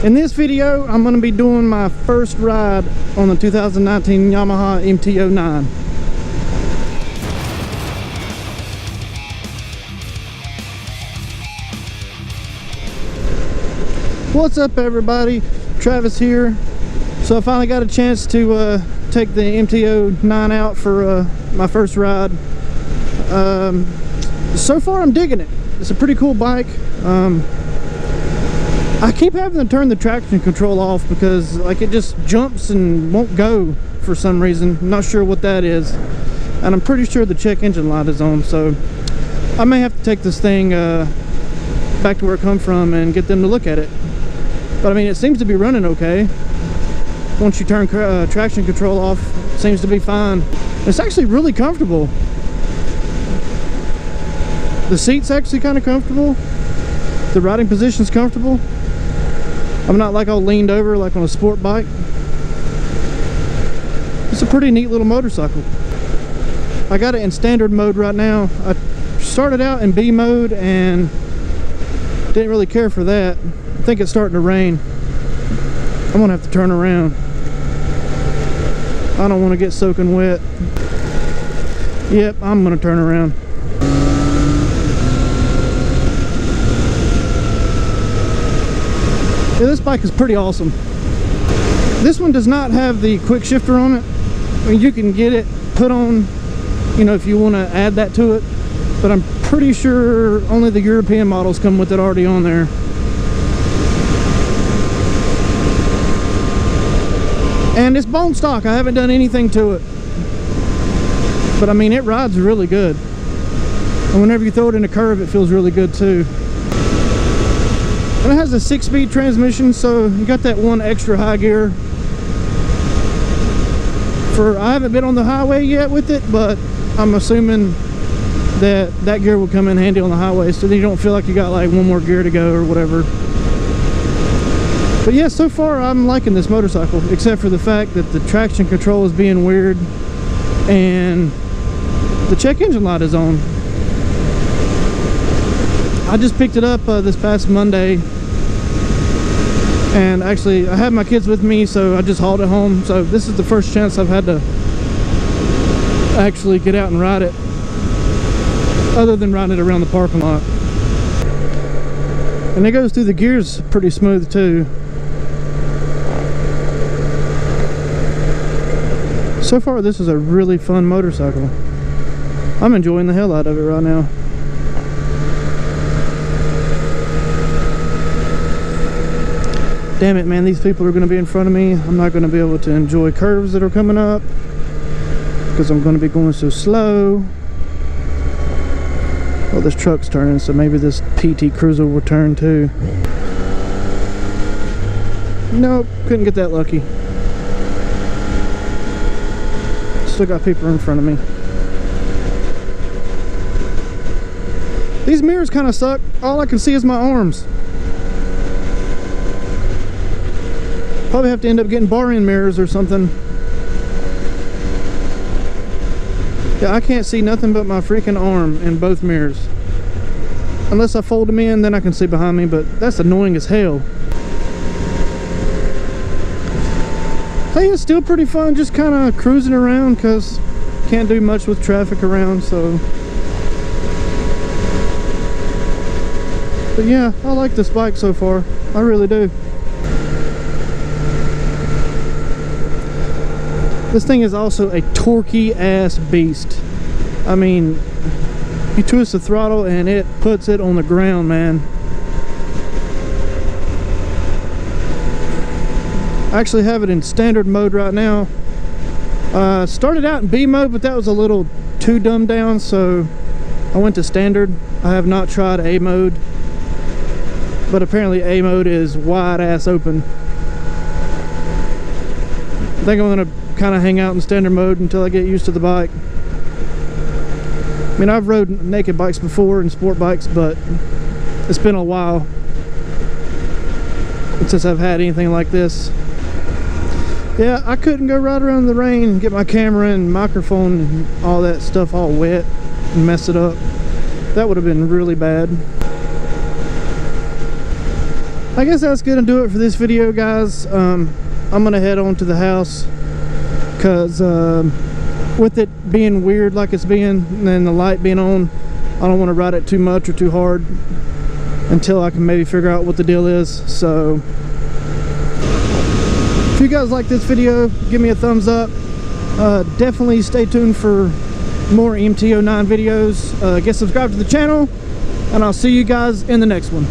In this video, I'm going to be doing my first ride on the 2019 Yamaha MT-09. What's up, everybody? Travis here. So I finally got a chance to take the MT-09 out for my first ride. So far I'm digging it. It's a pretty cool bike. I keep having to turn the traction control off because like it just jumps and won't go for some reason. I'm not sure what that is, and I'm pretty sure the check engine light is on, so I may have to take this thing back to where it come from and get them to look at it. But I mean, it seems to be running okay. Once you turn traction control off, it seems to be fine. It's actually really comfortable. The seat's actually kind of comfortable. The riding position's comfortable. I'm not like all leaned over like on a sport bike. It's a pretty neat little motorcycle. I got it in standard mode right now. I started out in B mode and didn't really care for that. I think it's starting to rain. I'm gonna have to turn around. I don't want to get soaking wet. Yep, I'm gonna turn around. Yeah, this bike is pretty awesome. This one does not have the quick shifter on it. I mean, you can get it put on, you know, if you want to add that to it, but I'm pretty sure only the European models come with it already on there. And it's bone stock. I haven't done anything to it, but I mean, it rides really good, and whenever you throw it in a curve, it feels really good too. And it has a 6-speed transmission, so you got that one extra high gear. I haven't been on the highway yet with it, but I'm assuming that gear will come in handy on the highway, so then you don't feel like you got like one more gear to go or whatever. But yeah, so far I'm liking this motorcycle, except for the fact that the traction control is being weird and the check engine light is on. I just picked it up this past Monday, and actually I had my kids with me, so I just hauled it home. So this is the first chance I've had to actually get out and ride it, other than riding it around the parking lot. And it goes through the gears pretty smooth too. So far this is a really fun motorcycle. I'm enjoying the hell out of it right now. Damn it, man, these people are going to be in front of me. I'm not going to be able to enjoy curves that are coming up because I'm going to be going so slow. Well, this truck's turning, so maybe this PT Cruiser will turn too. Nope, couldn't get that lucky. Still got people in front of me. These mirrors kind of suck. All I can see is my arms. Probably have to end up getting bar-end mirrors or something. Yeah, I can't see nothing but my freaking arm in both mirrors. Unless I fold them in, then I can see behind me, but that's annoying as hell. Hey, it's still pretty fun just kind of cruising around because can't do much with traffic around, so. But yeah, I like this bike so far. I really do. This thing is also a torquey ass beast. I mean, you twist the throttle and it puts it on the ground, man. I actually have it in standard mode right now. Started out in B mode, but that was a little too dumbed down, so I went to standard. I have not tried A mode, but apparently A mode is wide ass open. I think I'm gonna kind of hang out in standard mode until I get used to the bike. I mean, I've rode naked bikes before and sport bikes, but it's been a while since I've had anything like this. Yeah, I couldn't go right around in the rain and get my camera and microphone and all that stuff all wet and mess it up. That would have been really bad. I guess that's gonna do it for this video, guys. I'm gonna head on to the house because with it being weird like it's being and then the light being on, I don't want to ride it too much or too hard until I can maybe figure out what the deal is. So if you guys like this video, give me a thumbs up. Definitely stay tuned for more MT-09 videos. Get subscribed to the channel, and I'll see you guys in the next one.